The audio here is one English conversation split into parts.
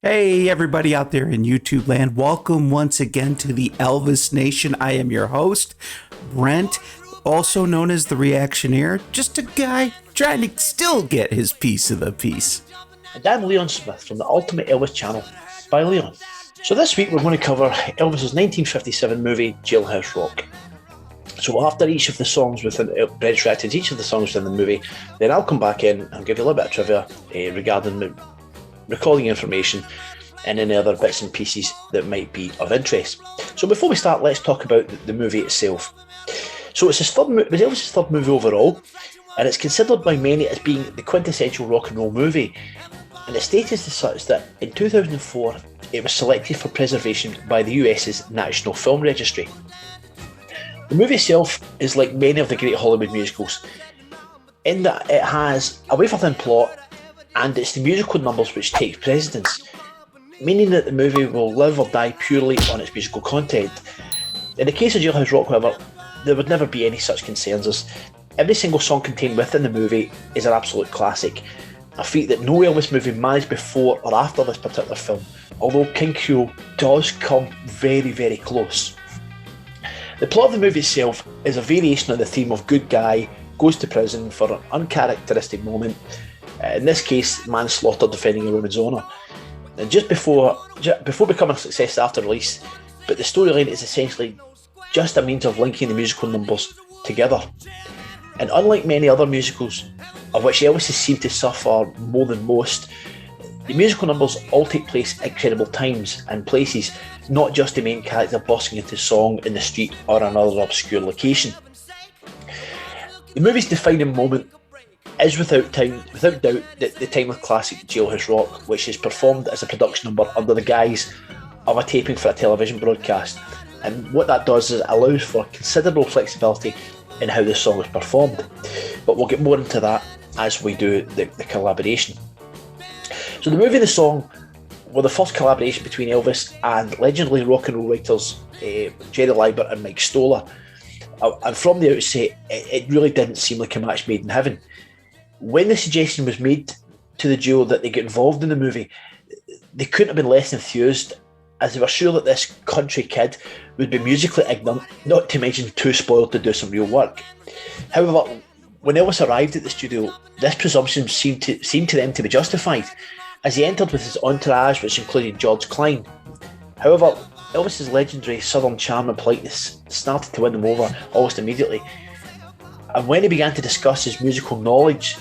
Hey, everybody out there in YouTube land. Welcome once again to the Elvis Nation. I am your host, Brent, also known as the Reactioneer, just a guy trying to still get his piece of the piece. And I'm Leon Smith from the Ultimate Elvis channel by Leon. So this week we're going to cover Elvis's 1957 movie, Jailhouse Rock. So after each of the songs within Brent's reacted to each of the songs within the movie, then I'll come back in and give you a little bit of trivia regarding the recalling information and any other bits and pieces that might be of interest. So before we start, let's talk about the movie itself. So it's Elvis's third movie overall, and it's considered by many as being the quintessential rock and roll movie. And its status is such that in 2004 it was selected for preservation by the US's National Film Registry. The movie itself is like many of the great Hollywood musicals, in that it has a wafer-thin plot, and it's the musical numbers which take precedence, meaning that the movie will live or die purely on its musical content. In the case of Jailhouse Rock, however, there would never be any such concerns, as every single song contained within the movie is an absolute classic, a feat that no Elvis movie managed before or after this particular film, although 𝐭𝐡𝐞𝐫 does come very, very close. The plot of the movie itself is a variation on the theme of good guy goes to prison for an uncharacteristic moment, in this case manslaughter defending a woman's honour, and just before becoming a success after release, but the storyline is essentially just a means of linking the musical numbers together. And unlike many other musicals, of which Elvis has seemed to suffer more than most, the musical numbers all take place at credible times and places, not just the main character bursting into song in the street or another obscure location. The movie's defining moment is without doubt the timeless classic Jailhouse Rock, which is performed as a production number under the guise of a taping for a television broadcast. And what that does is it allows for considerable flexibility in how the song is performed. But we'll get more into that as we do the collaboration. So the movie and the song were the first collaboration between Elvis and legendary rock and roll writers Jerry Leiber and Mike Stoller. And from the outset, it really didn't seem like a match made in heaven. When the suggestion was made to the duo that they get involved in the movie, they couldn't have been less enthused, as they were sure that this country kid would be musically ignorant, not to mention too spoiled to do some real work. However, when Elvis arrived at the studio, this presumption seemed to them to be justified, as he entered with his entourage, which included George Klein. However, Elvis's legendary southern charm and politeness started to win them over almost immediately, and when he began to discuss his musical knowledge,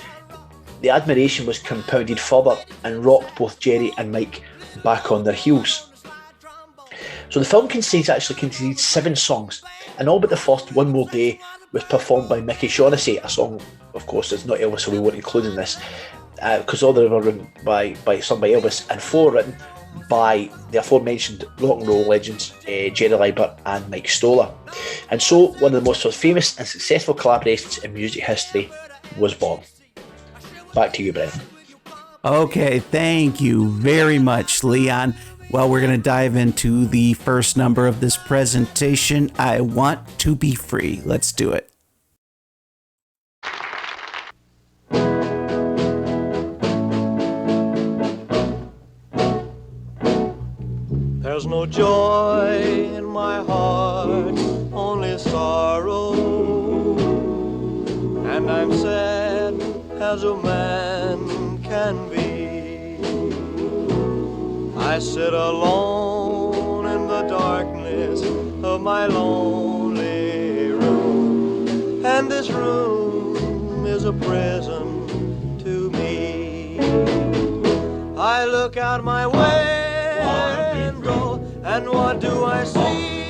the admiration was compounded further and rocked both Jerry and Mike back on their heels. So the film actually contains 7 songs, and all but the first, One More Day, was performed by Mickey Shaughnessy, a song, of course, that's not Elvis, so we won't include in this, because all they were written sung by Elvis, and 4 written by the aforementioned rock and roll legends Jerry Leiber and Mike Stoller. And so one of the most famous and successful collaborations in music history was born. Back to you, Brent. Okay, thank you very much, Leon. Well, we're going to dive into the first number of this presentation, I Want to Be Free. Let's do it. There's no joy in my heart, only sorrow, and I'm sad as a man can be. I sit alone in the darkness of my lonely room, and this room is a prison to me. I look out my window, and what do I see?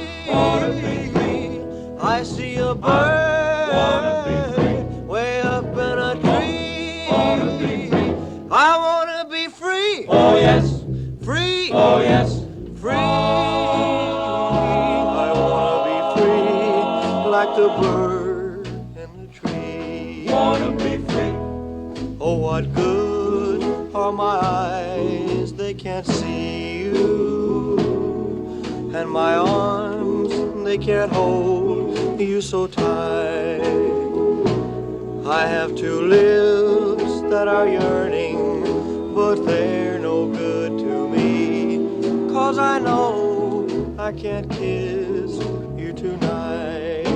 I see a bird way up in a tree. I want to be free. Oh yes, free. Oh yes, free. I want to be free, like the bird in the tree. Want to be free. Oh, what good are my eyes? They can't see you, and my arms, they can't hold you so tight. I have 2 lips that are yearning, but they're no good to me. I can't kiss you tonight.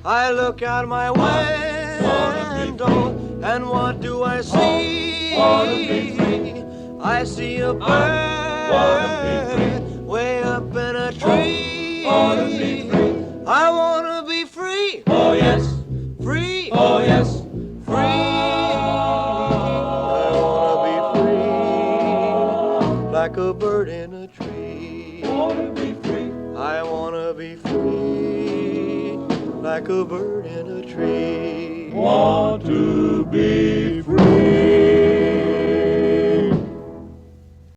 I look out my window, and what do I see? I see a bird way up in a tree. I wanna be free. Oh yes, free. Oh yes, free. I wanna be free, like a bird in a tree. Wanna be free. I wanna be free, like a bird in a tree. Want to be free.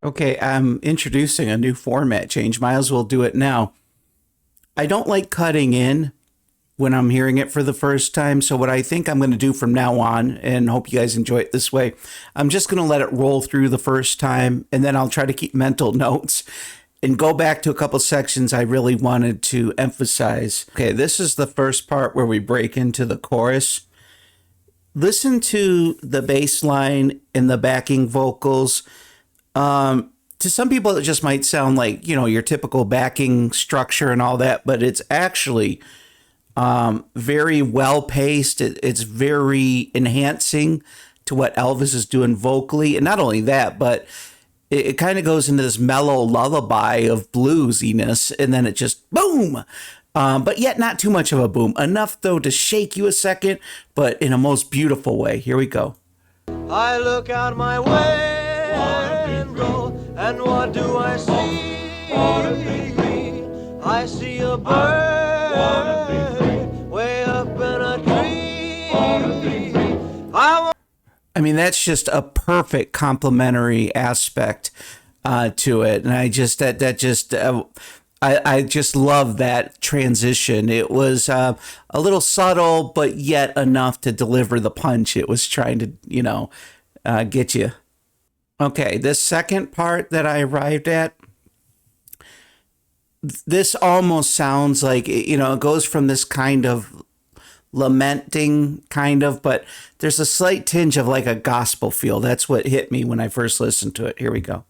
Okay, I'm introducing a new format change. Might as well do it now. I don't like cutting in when I'm hearing it for the first time. So what I think I'm going to do from now on, and hope you guys enjoy it this way, I'm just going to let it roll through the first time, and then I'll try to keep mental notes and go back to a couple sections I really wanted to emphasize. Okay, this is the first part where we break into the chorus. Listen to the bass line and the backing vocals. To some people, it just might sound like, you know, your typical backing structure and all that, but it's actually very well paced. It's very enhancing to what Elvis is doing vocally. And not only that, but it kind of goes into this mellow lullaby of bluesiness, and then it just boom. But yet not too much of a boom. Enough, though, to shake you a second, but in a most beautiful way. Here we go. I look out my window, and what do I see? I see a bird way up in a tree. I mean, that's just a perfect complementary aspect to it, and I just I just love that transition. It was a little subtle, but yet enough to deliver the punch it was trying to, you know, get you. Okay, this second part that I arrived at, this almost sounds like, you know, it goes from this kind of lamenting kind of, but there's a slight tinge of like a gospel feel. That's what hit me when I first listened to it. Here we go.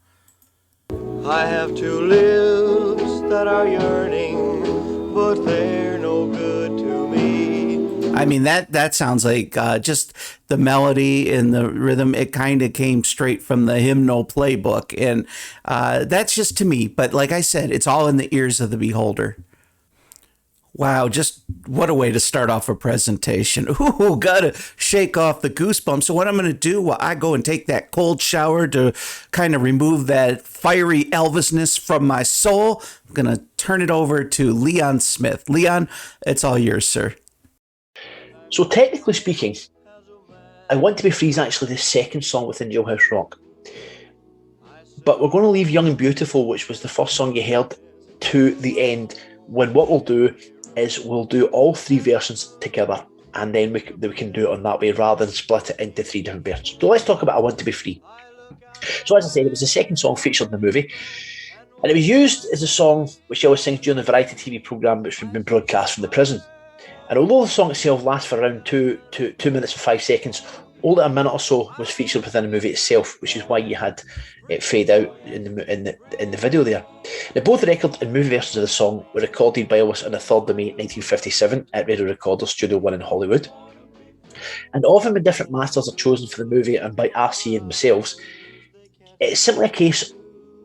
I have two lips that are yearning, but they're no good to me. I mean, that sounds like just the melody and the rhythm. It kind of came straight from the hymnal playbook. And that's just to me. But like I said, it's all in the ears of the beholder. Wow, just what a way to start off a presentation. Ooh, gotta shake off the goosebumps. So what I'm gonna do while I go and take that cold shower to kind of remove that fiery Elvisness from my soul, I'm gonna turn it over to Leon Smith. Leon, it's all yours, sir. So technically speaking, I Want to Be Free is actually the second song within Jailhouse Rock. But we're going to leave Young and Beautiful, which was the first song you heard, to the end, when what we'll do is we'll do all three versions together, and then we can do it on that way rather than split it into three different versions. So let's talk about I Want to Be Free. So as I said, it was the second song featured in the movie, and it was used as a song which Elvis sings during the variety TV programme which had been broadcast from the prison. And although the song itself lasts for around 2 minutes and 5 seconds, only a minute or so was featured within the movie itself, which is why you had it fade out in the video there. Now, both the record and movie versions of the song were recorded by Elvis on the 3rd of May 1957 at Radio Recorder Studio 1 in Hollywood. And often when different masters are chosen for the movie and by RCA themselves, it's simply a case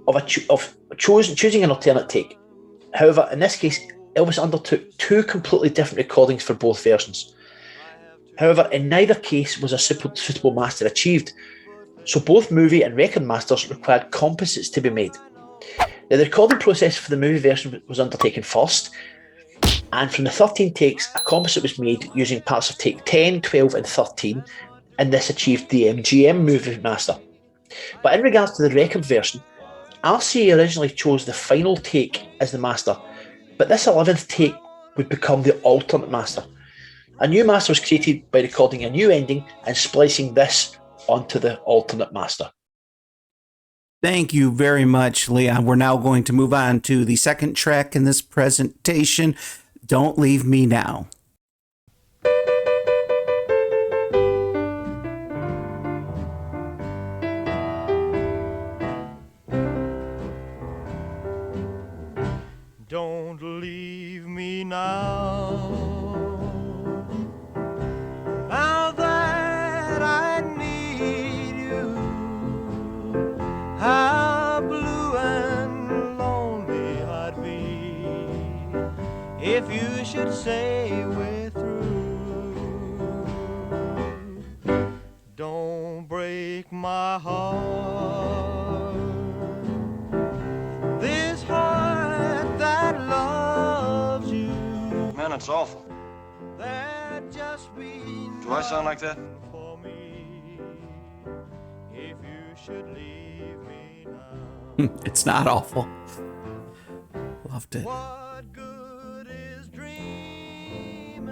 of choosing an alternate take. However, in this case, Elvis undertook 2 completely different recordings for both versions. However, in neither case was a suitable master achieved, so both movie and record masters required composites to be made. Now, the recording process for the movie version was undertaken first, and from the 13 takes, a composite was made using parts of take 10, 12 and 13, and this achieved the MGM movie master. But in regards to the record version, RCA originally chose the final take as the master, but this 11th take would become the alternate master. A new master was created by recording a new ending and splicing this onto the alternate master. Thank you very much, Leon. We're now going to move on to the second track in this presentation, Don't Leave Me Now. say we're through. Don't break my heart. This heart that loves you. Man, it's awful. There'd just be Do I sound like that? for me if you should leave me now. It's not awful. Loved it. What good is dreaming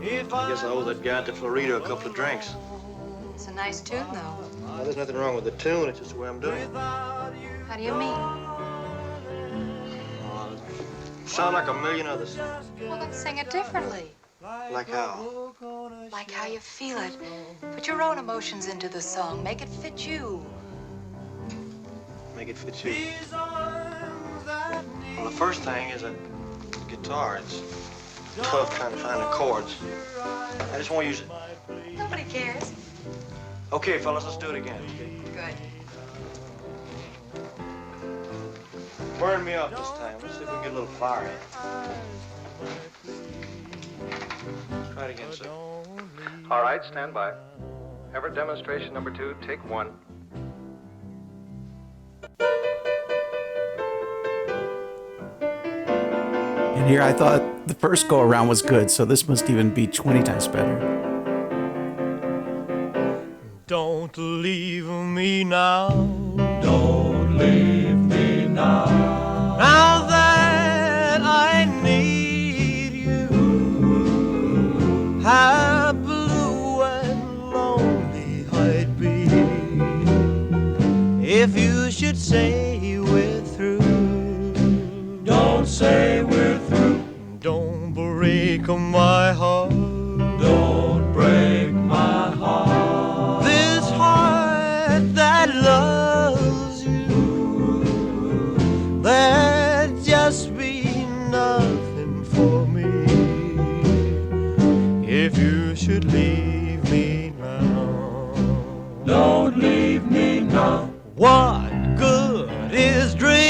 if I guess I owe that guy at the Florida a couple of drinks. It's a nice tune, though. There's nothing wrong with the tune, it's just the way I'm doing it. How do you mean? Sound like a million others. Well, then sing it differently. Like how? Like how you feel it. Put your own emotions into the song. Make it fit you. Make it fit you. Well, the first thing is a guitar. It's tough trying to find the chords. I just want to use it. Nobody cares. Okay, fellas, let's do it again. Good. Burn me up this time. Let's see if we can get a little fire in. Try it again, sir. All right, stand by. Everett demonstration number 2, take 1. And here I thought the first go around was good, so this must even be 20 times better. don't leave me now. Don't leave me now. Now that I need you, how blue and lonely I'd be if you should say we're through. Don't say we're through. Don't break my heart. Don't break my heart. This heart that loves you, there'd just be nothing for me if you should leave me now. Don't leave me now. What good is dreaming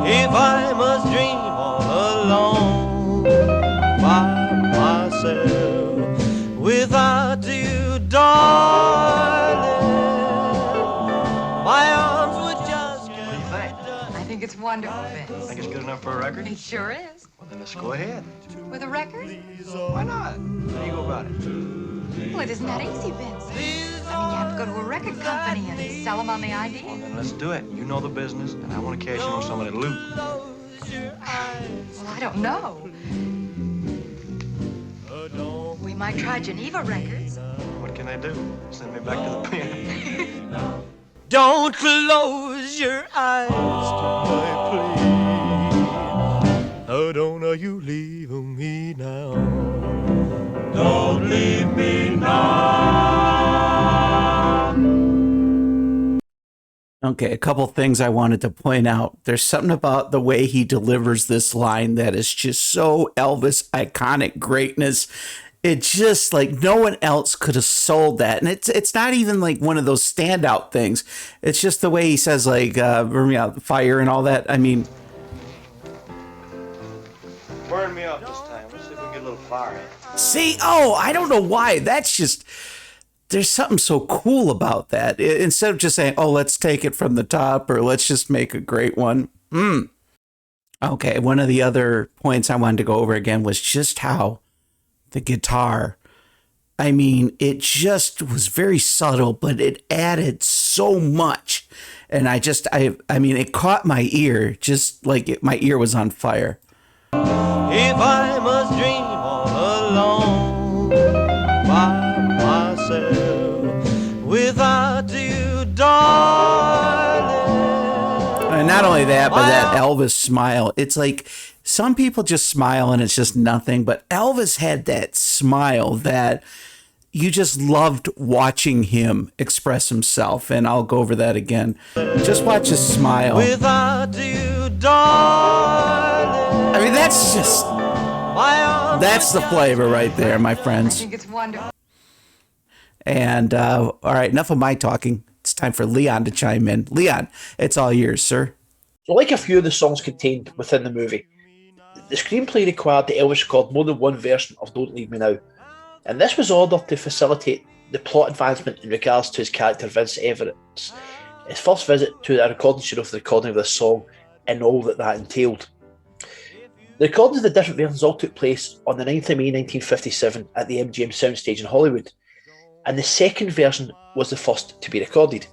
if I must dream all alone by myself without you, darling? My arms would just What do you think? I think it's wonderful, Vince. Think it's good enough for a record? It sure is. Well, then let's go ahead. With a record? Why not? How do you go about it? Well, it isn't that easy, Vince. I mean, you have to go to a record company and sell them on the Well, idea. then let's do it. You know the business, and I want to cash in on some of that loot. Well, I don't know. We might try Geneva Records. What can they do? Send me back to the pen. Don't close your eyes to my plea. Oh, don't you leave me now. Don't leave me now. Okay, a couple things I wanted to point out. There's something about the way he delivers this line that is just so Elvis iconic greatness. It's just like no one else could have sold that. And it's not even like one of those standout things. It's just the way he says like burn me out, fire and all that. I mean, Burn me up this time. Let's see if we can get a little fire in. see, I don't know why. That's just, there's something so cool about that. Instead of just saying, oh, let's take it from the top or let's just make a great one. Okay, one of the other points I wanted to go over again was just how the guitar, I mean, it just was very subtle, but it added so much. And I mean, it caught my ear just like my ear was on fire. If I must dream all alone by myself without you, darling. And not only that, but that Elvis smile. It's like some people just smile and it's just nothing, but Elvis had that smile that you just loved watching him express himself. And I'll go over that again. Just watch his smile. Without you, darling. I mean, that's the flavor right there, my I friends. think it's wonderful. And all right, enough of my talking. It's time for Leon to chime in. Leon, it's all yours, sir. Like a few of the songs contained within the movie, the screenplay required that Elvis record more than one version of Don't Leave Me Now, and this was ordered to facilitate the plot advancement in regards to his character Vince Everett's his first visit to a recording studio for the recording of this song and all that entailed. The recordings of the different versions all took place on the 9th of May 1957 at the MGM Soundstage in Hollywood, and the second version was the first to be recorded.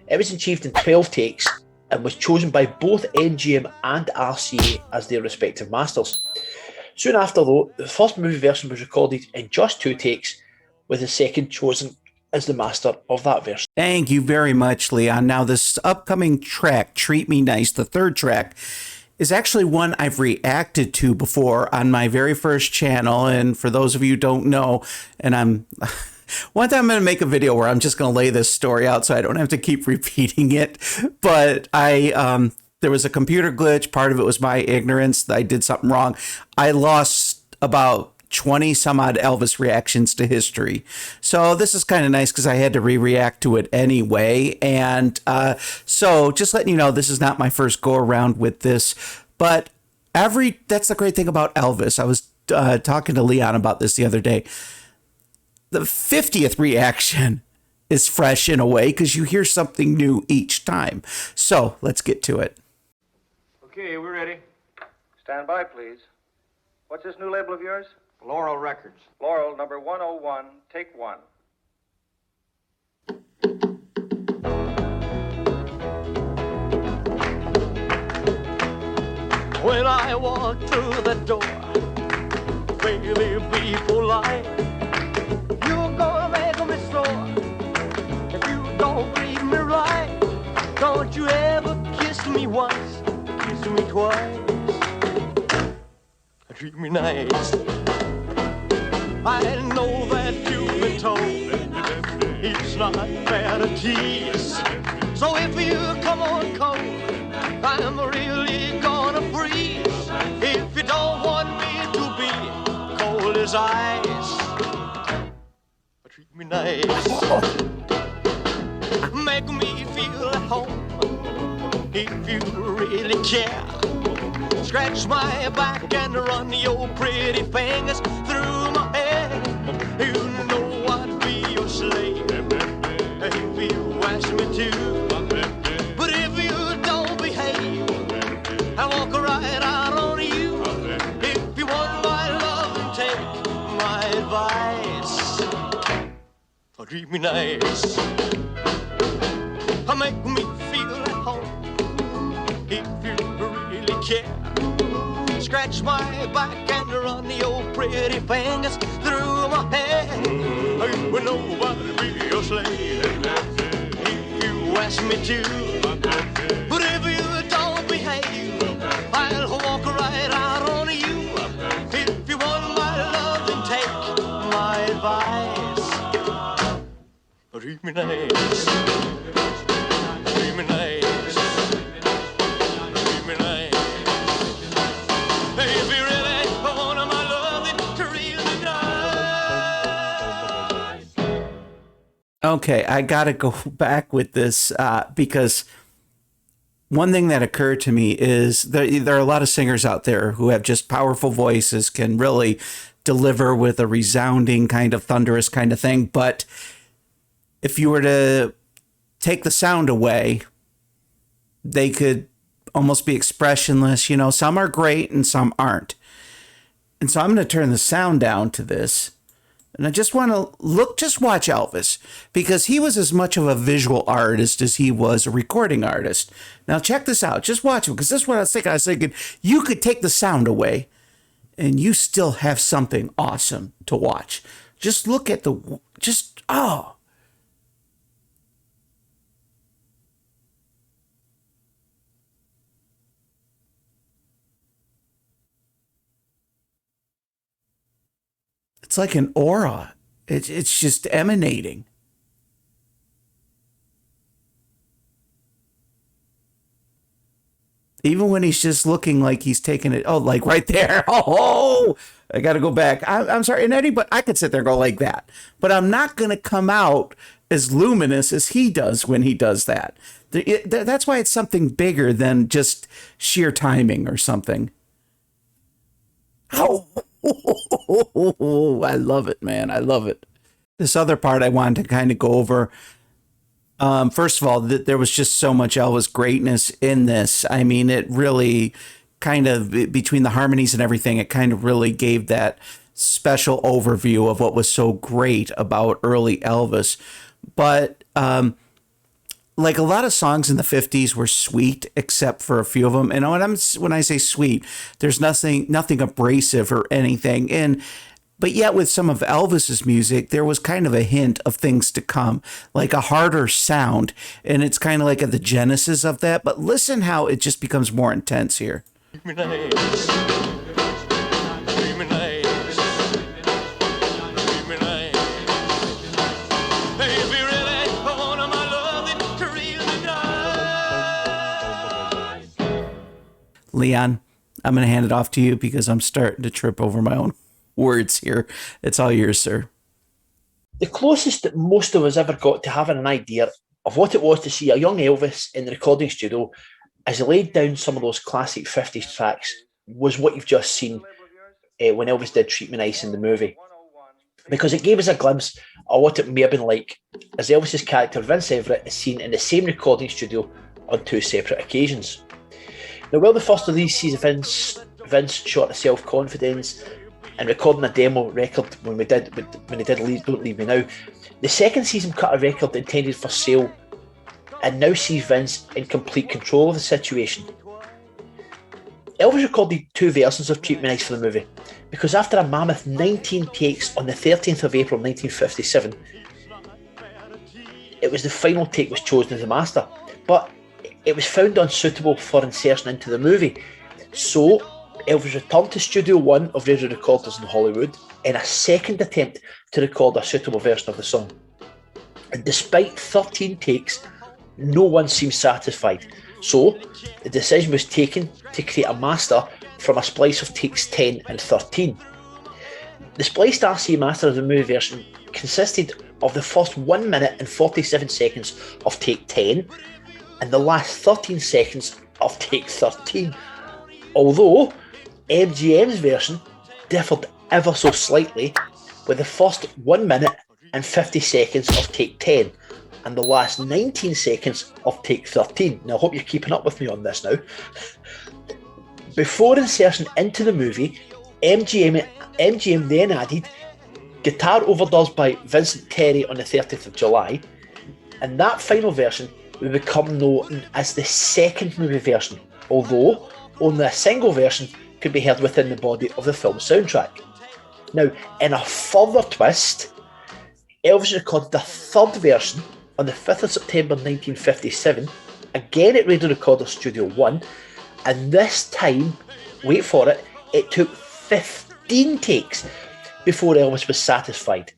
It was achieved in 12 takes and was chosen by both MGM and RCA as their respective masters. Soon after, though, the first movie version was recorded in just 2 takes, with the second chosen as the master of that version. Thank you very much, Leon. Now, this upcoming track, Treat Me Nice, the third track, is actually one I've reacted to before on my very first channel. And for those of you who don't know, and one time I'm going to make a video where I'm just going to lay this story out so I don't have to keep repeating it. But there was a computer glitch. Part of it was my ignorance. I did something wrong. I lost about 20 some odd Elvis reactions to history. So this is kind of nice because I had to react to it anyway. And so just letting you know, this is not my first go around with this, but that's the great thing about Elvis. I was talking to Leon about this the other day. The 50th reaction is fresh in a way because you hear something new each time. So let's get to it. Okay, we're ready. Stand by, please. What's this new label of yours? Laurel Records. Laurel, number 101, take 1. When I walk through the door, baby, be polite. You're gonna make me sore if you don't treat me right. Don't you ever kiss me once, kiss me twice. Treat me nice. I know that you've been told it's not fair to tease. So if you come on cold, I'm really gonna freeze. If you don't want me to be cold as ice, treat me nice. Make me feel at home if you really care. Scratch my back and run your pretty fingers through my hair. You know I'd be your slave if you ask me to. But if you don't behave, I'll walk right out on you. If you want my love, then take my advice. Treat me nice. Make me feel at home if you really care. Scratch my back and run your pretty fingers through my hair. You will nobody be your slave if you ask me to. But if you don't behave, I'll walk right out on you. If you want my love, then take my advice. Treat me nice. Treat me nice. Treat me nice. If you really want my love, then treat me nice. Okay, I gotta go back with this because one thing that occurred to me is there are a lot of singers out there who have just powerful voices, can really deliver with a resounding kind of thunderous kind of thing. But if you were to take the sound away, they could almost be expressionless. You know, some are great and some aren't. And so I'm going to turn the sound down to this. And I just want to just watch Elvis, because he was as much of a visual artist as he was a recording artist. Now check this out. Just watch him, because this is what I was thinking. I was thinking you could take the sound away and you still have something awesome to watch. Just look at oh. It's like an aura. It's just emanating. Even when he's just looking like he's taking it, oh, like right there. Oh, I got to go back. I'm sorry. And anybody, I could sit there and go like that, but I'm not going to come out as luminous as he does when he does that. That's why it's something bigger than just sheer timing or something. Oh, I love it, man. I love it. This other part I wanted to kind of go over. First of all, there was just so much Elvis greatness in this. I mean, it really kind of, between the harmonies and everything, it kind of really gave that special overview of what was so great about early Elvis. But like a lot of songs in the 50s were sweet, except for a few of them. And when I say sweet, there's nothing abrasive or anything. But yet with some of Elvis's music, there was kind of a hint of things to come, like a harder sound. And it's kind of like at the genesis of that. But listen how it just becomes more intense here. Leon, I'm going to hand it off to you because I'm starting to trip over my own words here. It's all yours, sir. The closest that most of us ever got to having an idea of what it was to see a young Elvis in the recording studio as he laid down some of those classic 50s tracks was what you've just seen when Elvis did Treat Me Nice in the movie. Because it gave us a glimpse of what it may have been like as Elvis's character Vince Everett is seen in the same recording studio on two separate occasions. Now, while the first of these sees Vince shot a self-confidence and recording a demo record when he did Don't Leave Me Now, the second sees him cut a record intended for sale and now sees Vince in complete control of the situation. Elvis recorded two versions of Treat Me Nice for the movie because after a mammoth 19 takes on the 13th of April 1957, it was the final take was chosen as the master, but it was found unsuitable for insertion into the movie. So Elvis returned to Studio One of Radio Recorders in Hollywood in a second attempt to record a suitable version of the song. And despite 13 takes, no one seemed satisfied. So the decision was taken to create a master from a splice of takes 10 and 13. The spliced RC master of the movie version consisted of the first 1 minute and 47 seconds of take 10 and the last 13 seconds of take 13. Although MGM's version differed ever so slightly, with the first 1 minute and 50 seconds of take 10 and the last 19 seconds of take 13. Now I hope you're keeping up with me on this now. Before insertion into the movie, MGM then added guitar overdubs by Vincent Terry on the 30th of July, and that final version would become known as the second movie version, although only a single version could be heard within the body of the film soundtrack. Now, in a further twist, Elvis recorded a third version on the 5th of September 1957, again at Radio Recorder Studio 1, and this time, wait for it, it took 15 takes before Elvis was satisfied.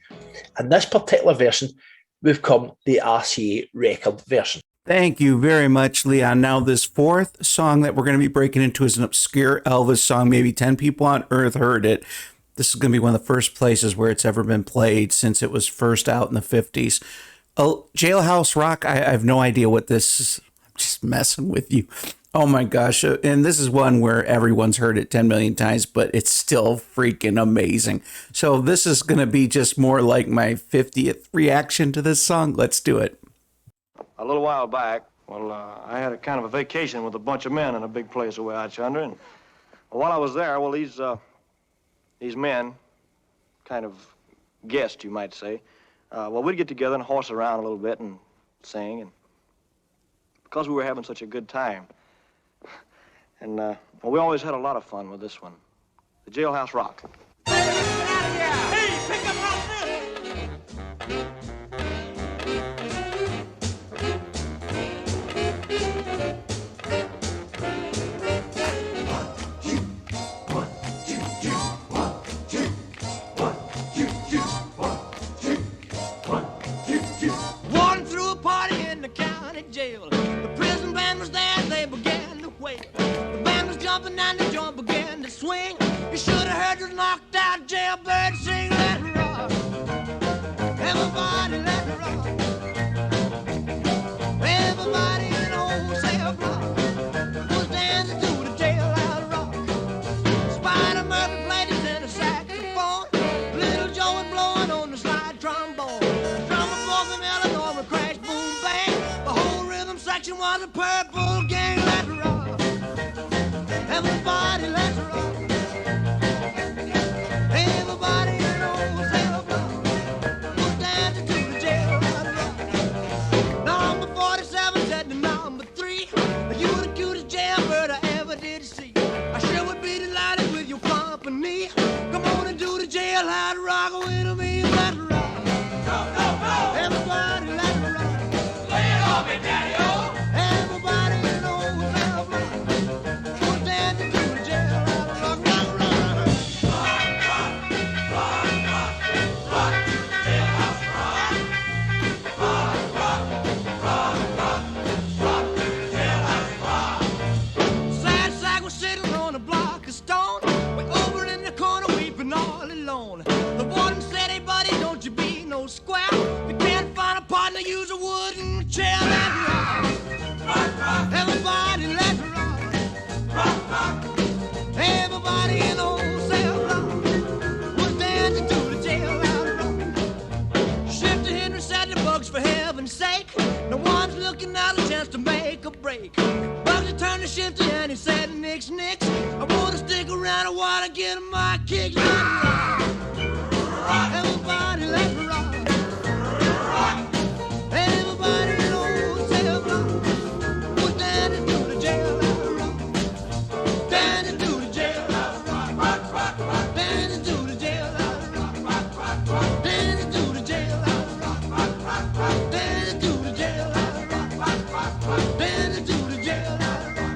And this particular version would become the RCA record version. Thank you very much, Leon. Now, this fourth song that we're going to be breaking into is an obscure Elvis song. Maybe 10 people on Earth heard it. This is going to be one of the first places where it's ever been played since it was first out in the 50s. Jailhouse Rock, I have no idea what this is. I'm just messing with you. Oh my gosh. And this is one where everyone's heard it 10 million times, but it's still freaking amazing. So this is going to be just more like my 50th reaction to this song. Let's do it. A little while back, I had a kind of a vacation with a bunch of men in a big place away out yonder, and while I was there, these men, kind of guests, you might say, we'd get together and horse around a little bit and sing, and because we were having such a good time, and we always had a lot of fun with this one, the Jailhouse Rock. Hey, pick up out there! Walking through a party in the county jail. The prison band was there, they began to wail. purple gang, let's rock. Everybody, let's rock. Everybody in old cell block was dancing to the jailhouse rock. Number 47 said to number 3, you were the cutest jailbird I ever did see. I sure would be delighted with your company. Come on and do the jailhouse rock with me, let's rock. Everybody, let's rock. Lay it on me, daddy-o. Everybody in old cell block was dancing to the jailhouse rock, rock, rock, rock. Sad sack was sitting on a block of stone, way over in the corner weeping all alone. The warden said, hey buddy, don't you be no square. If you can't find a partner, use a wooden chair. Let's rock. Everybody, let's rock. Everybody in the old cell block was dancing to the jailhouse rock. Shifty Henry said to Bugs, for heaven's sake, no one's looking out a chance to make a break. Bugsy turned to Shifty and he said, nix, nix, I wanna stick around, I wanna get my kicks. Let's rock. Everybody, let's rock. Everybody in the old cell block was dancing to the jailhouse rock. Dancing to the jailhouse rock. Dancing to the jailhouse rock. Dancing to the jailhouse rock. Dancing to the jailhouse rock. Dancing to the jailhouse rock.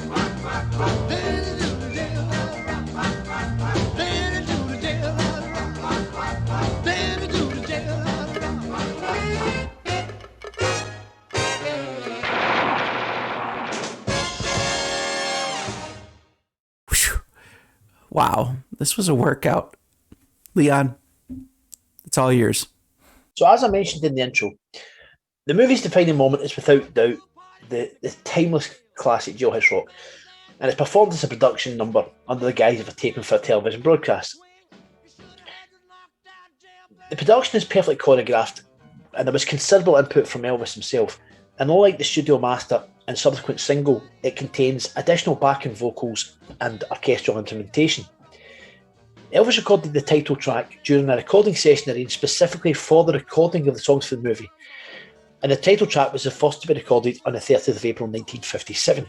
Dancing to the jailhouse rock. Dancing to the jailhouse rock. Dancing to the jailhouse rock. Whew. Wow, this was a workout. Leon, it's all yours. So as I mentioned in the intro, the movie's defining moment is without doubt the timeless classic Jailhouse Rock, and it's performed as a production number under the guise of a taping for a television broadcast. The production is perfectly choreographed, and there was considerable input from Elvis himself, and unlike the studio master and subsequent single, it contains additional backing vocals and orchestral instrumentation. Elvis recorded the title track during a recording session arranged specifically for the recording of the songs for the movie, and the title track was the first to be recorded on the 30th of April 1957.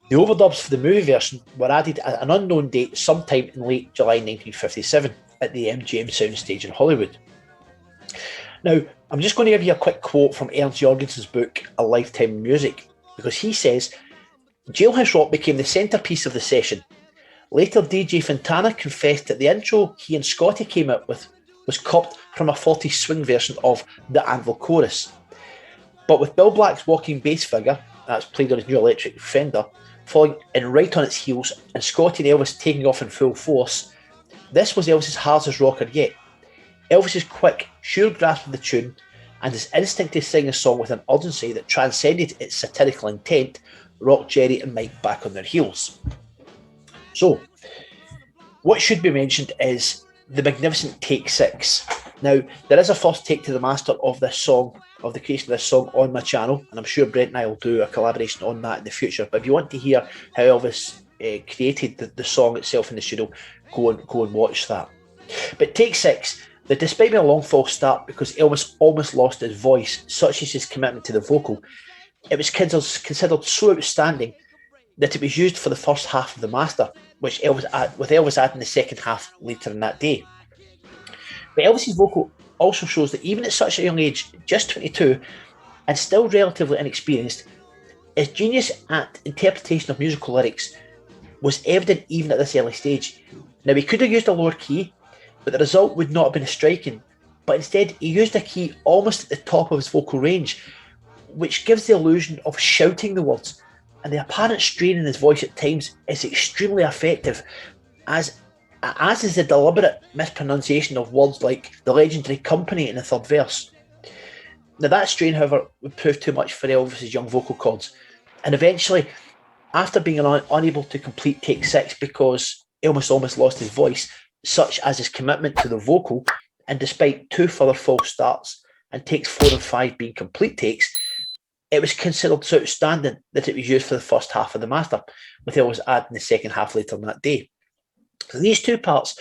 The overdubs for the movie version were added at an unknown date sometime in late July 1957 at the MGM Soundstage in Hollywood. Now, I'm just going to give you a quick quote from Ernst Jorgensen's book, A Lifetime in Music, because he says, Jailhouse Rock became the centrepiece of the session. Later, DJ Fontana confessed that the intro he and Scotty came up with was copied from a 40s swing version of the Anvil Chorus. But with Bill Black's walking bass figure, that's played on his new electric Fender, following in right on its heels, and Scotty and Elvis taking off in full force, this was Elvis's hardest rocker yet. Elvis's quick, sure grasp of the tune, and his instinct to sing a song with an urgency that transcended its satirical intent, rocked Jerry and Mike back on their heels. So, what should be mentioned is the magnificent Take 6. Now, there is a first take to the master of this song, of the creation of this song on my channel, and I'm sure Brent and I will do a collaboration on that in the future. But if you want to hear how Elvis created the song itself in the studio, go and watch that. But Take 6, that despite being a long false start because Elvis almost lost his voice, such as his commitment to the vocal, it was considered so outstanding that it was used for the first half of the master, with Elvis adding the second half later in that day. But Elvis's vocal also shows that even at such a young age, just 22, and still relatively inexperienced, his genius at interpretation of musical lyrics was evident even at this early stage. Now, he could have used a lower key, but the result would not have been as striking, but instead he used a key almost at the top of his vocal range, which gives the illusion of shouting the words, and the apparent strain in his voice at times is extremely effective, as is the deliberate mispronunciation of words like the legendary company in the third verse. Now, that strain, however, would prove too much for Elvis's young vocal cords, and eventually, after being unable to complete Take 6 because Elvis almost lost his voice, such as his commitment to the vocal, and despite two further false starts and takes 4 and 5 being complete takes, it was considered so outstanding that it was used for the first half of the master, with Elvis adding the second half later on that day. So these two parts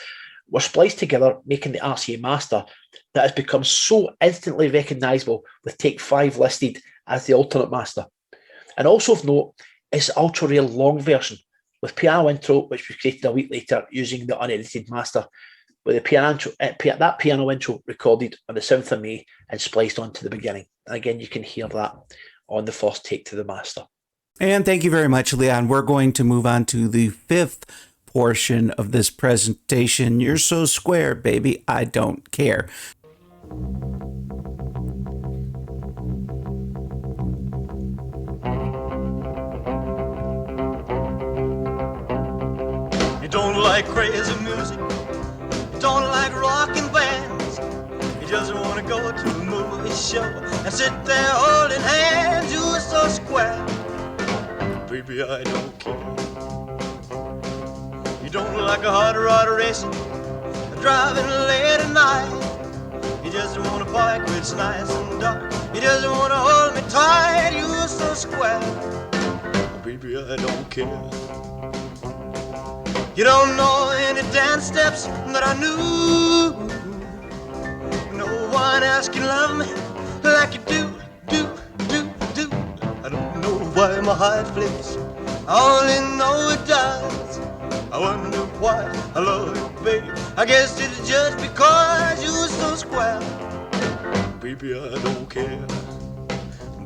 were spliced together, making the RCA master that has become so instantly recognisable, with take 5 listed as the alternate master. And also of note, it's the ultra rare long version with piano intro, which was created a week later using the unedited master, with the that piano intro recorded on the 7th of May and spliced onto the beginning. And again, you can hear that on the first take to the master. And thank you very much, Leon. We're going to move on to the 5th portion of this presentation. You're so square, baby, I don't care. You don't like crazy music, you don't like rockin' bands, you just wanna go to a movie show and sit there holding hands. You're so square, baby, I don't care. You don't like a hot rod racing, driving late at night, you just wanna park where it's nice and dark, you just wanna hold me tight. You're so square, baby, I don't care. You don't know any dance steps that I knew. No one else can love me like you do. I don't know why my heart flips, I only know it does. I wonder why I love you, baby. I guess it's just because you're so square. Baby, I don't care.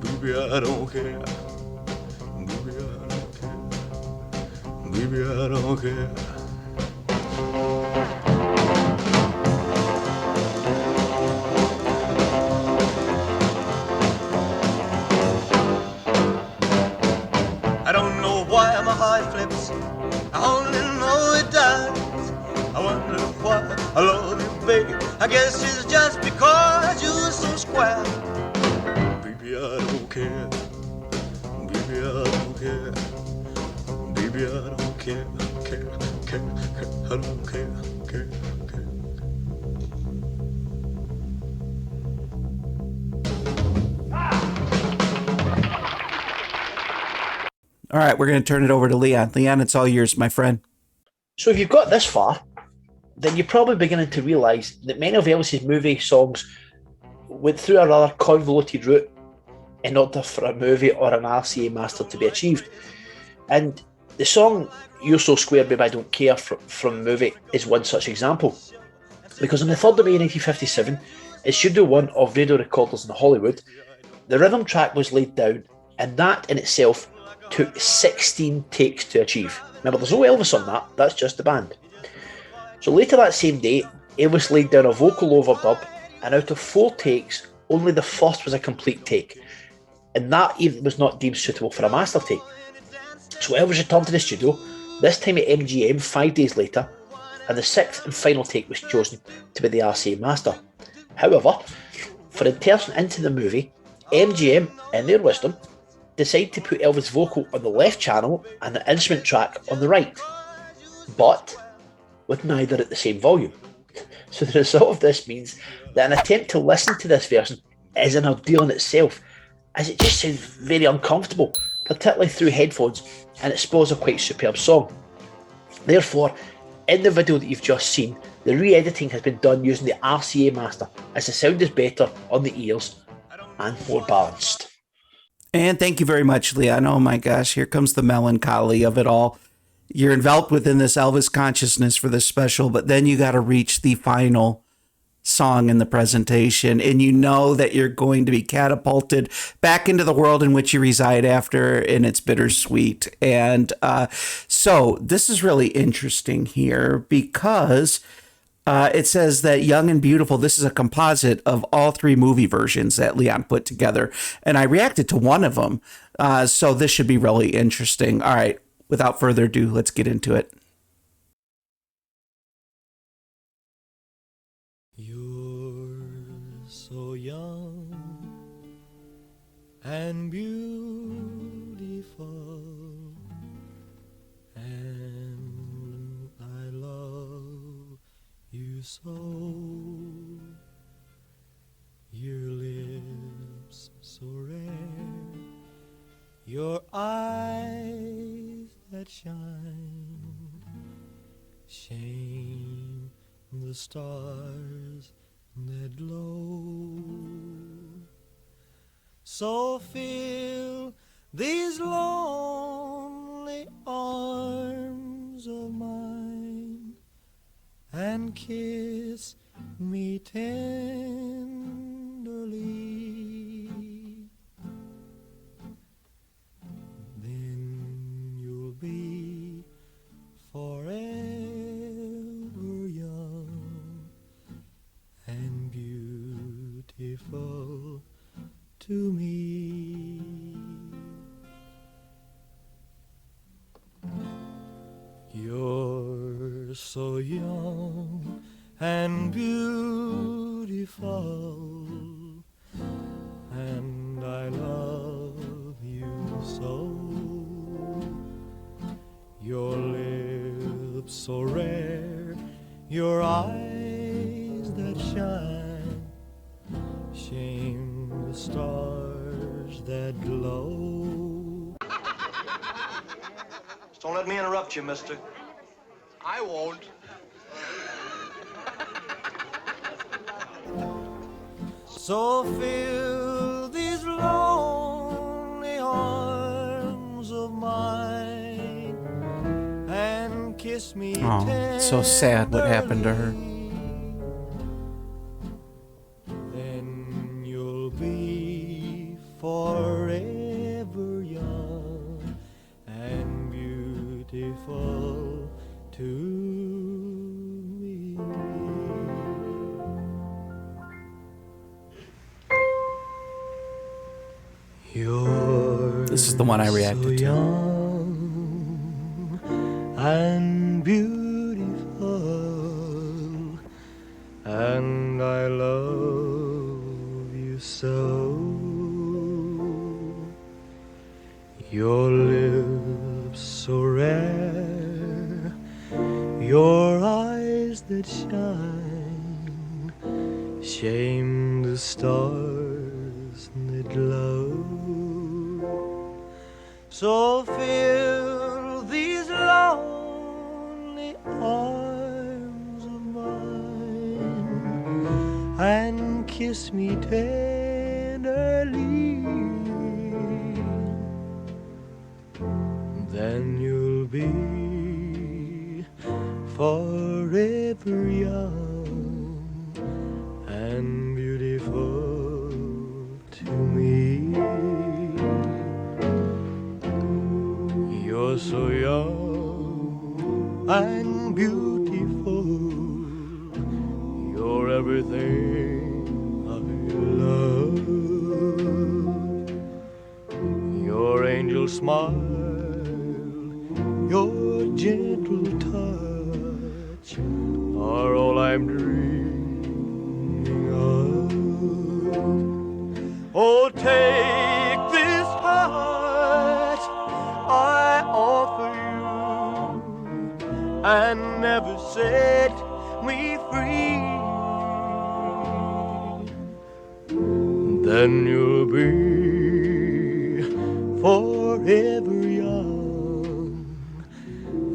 Baby, I don't care. Baby, I don't care. Baby, I don't care. I don't know why my heart flips, I only know it does. I wonder why I love you, baby. I guess it's just because you're so square. Baby, I don't care. Baby, I don't care. Baby, I don't care. I don't care. All right, we're going to turn it over to Leon. Leon, it's all yours, my friend. So if you've got this far, then you're probably beginning to realise that many of Elvis's movie songs went through a rather convoluted route in order for a movie or an RCA master to be achieved. And the song You're So Square, Babe, I Don't Care from the movie is one such example. Because on the 3rd of May 1957, in Studio 1 of radio recorders in Hollywood, the rhythm track was laid down, and that in itself took 16 takes to achieve. Remember, there's no Elvis on that, that's just the band. So later that same day, Elvis laid down a vocal overdub, and out of 4 takes, only the first was a complete take, and that even was not deemed suitable for a master take. So Elvis returned to the studio, this time at MGM 5 days later, and the 6th and final take was chosen to be the RCA master. However, for insertion into the movie, MGM, in their wisdom, decided to put Elvis' vocal on the left channel and the instrument track on the right, but with neither at the same volume. So the result of this means that an attempt to listen to this version is an ordeal in itself, as it just sounds very uncomfortable, particularly through headphones, and it spoils a quite superb song. Therefore, in the video that you've just seen, the re-editing has been done using the RCA master, as the sound is better on the ears and more balanced. And thank you very much, Leon. Oh my gosh, here comes the melancholy of it all. You're enveloped within this Elvis consciousness for this special, but then you got to reach the final song in the presentation, and you know that you're going to be catapulted back into the world in which you reside after, and it's bittersweet. And so this is really interesting here because it says that Young and Beautiful, this is a composite of all 3 movie versions that Leon put together, and I reacted to one of them, so this should be really interesting. All right, without further ado, let's get into it. You're so young and beautiful, and I love you so. Your lips so rare stars that glow. So fill these lonely arms of mine and kiss me tenderly. Then you'll be forever young and beautiful to me. You're so young and beautiful, and I love you so. Your lips so rare, your eyes that shine, shame the stars that glow. Just don't let me interrupt you, mister. I won't. So fill these lonely arms of mine and kiss me. Oh, it's so sad what happened to her. Then you'll be forever young and beautiful to me. You're This is the one I reacted so to. young and beautiful, and I love you so. Your lips so rare, your eyes that shine, shame the stars that glow. So fill these lonely arms of mine and kiss me tenderly. Then you'll be forever young and beautiful to me. You're so young and beautiful, you're everything I love. Your angel smile, your gentle touch are all I'm dreaming of. Oh, take this heart I offer you and never set me free. Then you'll be forever young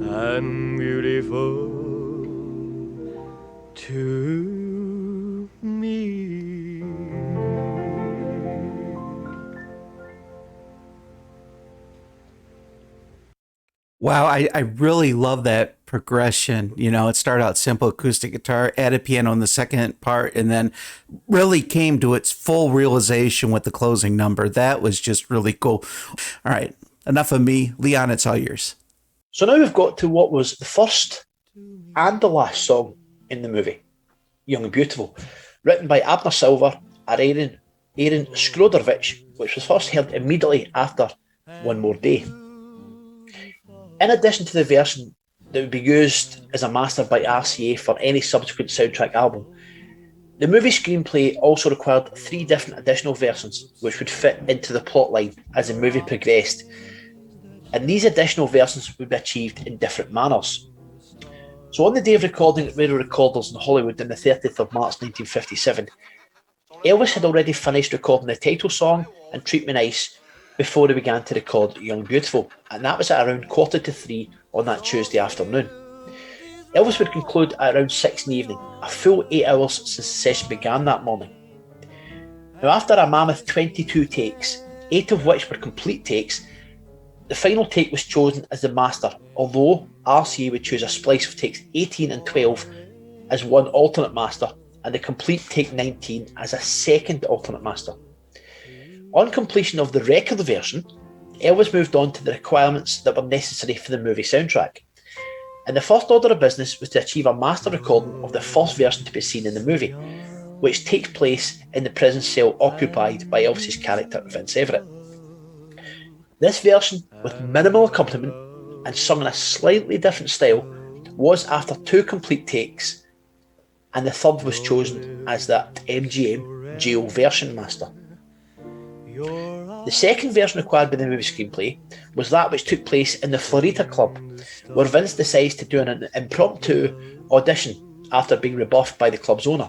and beautiful to me. Wow, I really love that progression. You know, it started out simple acoustic guitar, added piano in the second part, and then really came to its full realization with the closing number. That was just really cool. All right, enough of me. Leon, it's all yours. So now we've got to what was the first and the last song in the movie, Young and Beautiful, written by Abner Silver and 𝐼𝐻𝐿, which was first heard immediately after One More Day. In addition to the version that would be used as a master by RCA for any subsequent soundtrack album, the movie screenplay also required 3 different additional versions which would fit into the plotline as the movie progressed, and these additional versions would be achieved in different manners. So on the day of recording at radio recorders in Hollywood on the 30th of March 1957, Elvis had already finished recording the title song and Treat Me Nice before he began to record Young and Beautiful, and that was at around 2:45 on that Tuesday afternoon. Elvis would conclude at around 6 in the evening, a full 8 hours since the session began that morning. Now, after a mammoth 22 takes, 8 of which were complete takes, the final take was chosen as the master, although 𝐼𝐶𝐒 would choose a splice of takes 18 and 12 as one alternate master, and the complete take 19 as a second alternate master. On completion of the record version, Elvis moved on to the requirements that were necessary for the movie soundtrack. And the first order of business was to achieve a master recording of the first version to be seen in the movie, which takes place in the prison cell occupied by Elvis's character Vince Everett. This version, with minimal accompaniment and sung in a slightly different style, was after 2 complete takes, and the third was chosen as that MGM jail version master. The second version required by the movie screenplay was that which took place in the Florida Club, where Vince decides to do an impromptu audition after being rebuffed by the club's owner.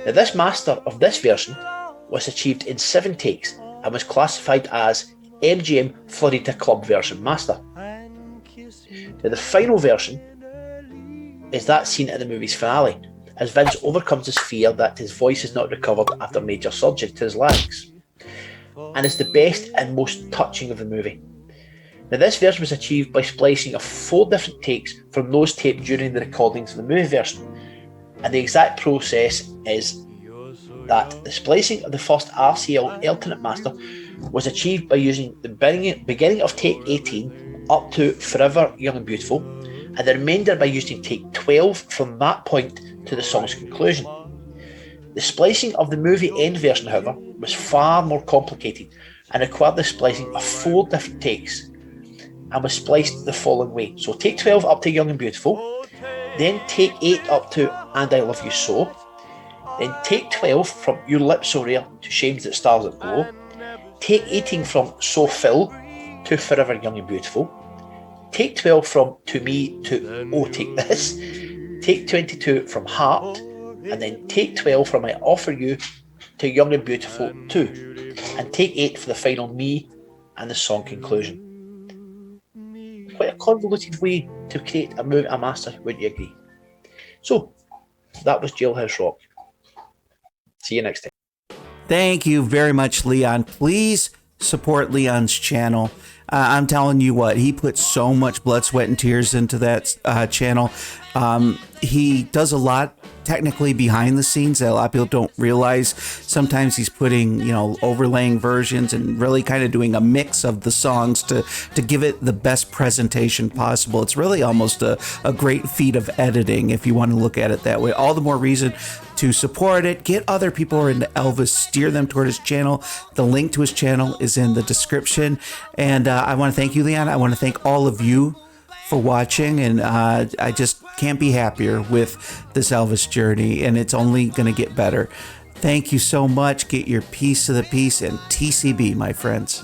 Now, this master of this version was achieved in 7 takes and was classified as MGM Florida Club version master. Now, the final version is that scene at the movie's finale, as Vince overcomes his fear that his voice is not recovered after major surgery to his larynx, and is the best and most touching of the movie. Now, this version was achieved by splicing of 4 different takes from those taped during the recordings of the movie version, and the exact process is that the splicing of the first 𝐼𝐶𝐒 alternate master was achieved by using the beginning of take 18 up to Forever Young and Beautiful, and the remainder by using take 12 from that point to the song's conclusion. The splicing of the movie end version, however, was far more complicated and required the splicing of 4 different takes, and was spliced the following way. So take 12 up to Young and Beautiful, then take 8 up to And I Love You So, then take 12 from Your Lips So Rare to Shames That Stars That Glow, take 18 from So Phil to Forever Young and Beautiful, take 12 from To Me to Oh Take This, take 22 from Heart, and then take 12 from I Offer You to Young and Beautiful 2, and take 8 for the final Me and the song conclusion. Quite a convoluted way to create a master, wouldn't you agree? So, that was Jailhouse Rock. See you next time. Thank you very much, Leon. Please support Leon's channel. I'm telling you what, he puts so much blood, sweat, and tears into that channel. He does a lot technically behind the scenes that a lot of people don't realize. Sometimes he's putting, overlaying versions and really kind of doing a mix of the songs to give it the best presentation possible. It's really almost a great feat of editing if you want to look at it that way. All the more reason to support it. Get other people who are into Elvis, steer them toward his channel. The link to his channel is in the description. And I want to thank you, Leon. I want to thank all of you for watching, and I just can't be happier with this Elvis journey, and it's only going to get better. Thank you so much. Get your piece of the peace, and TCB, my friends.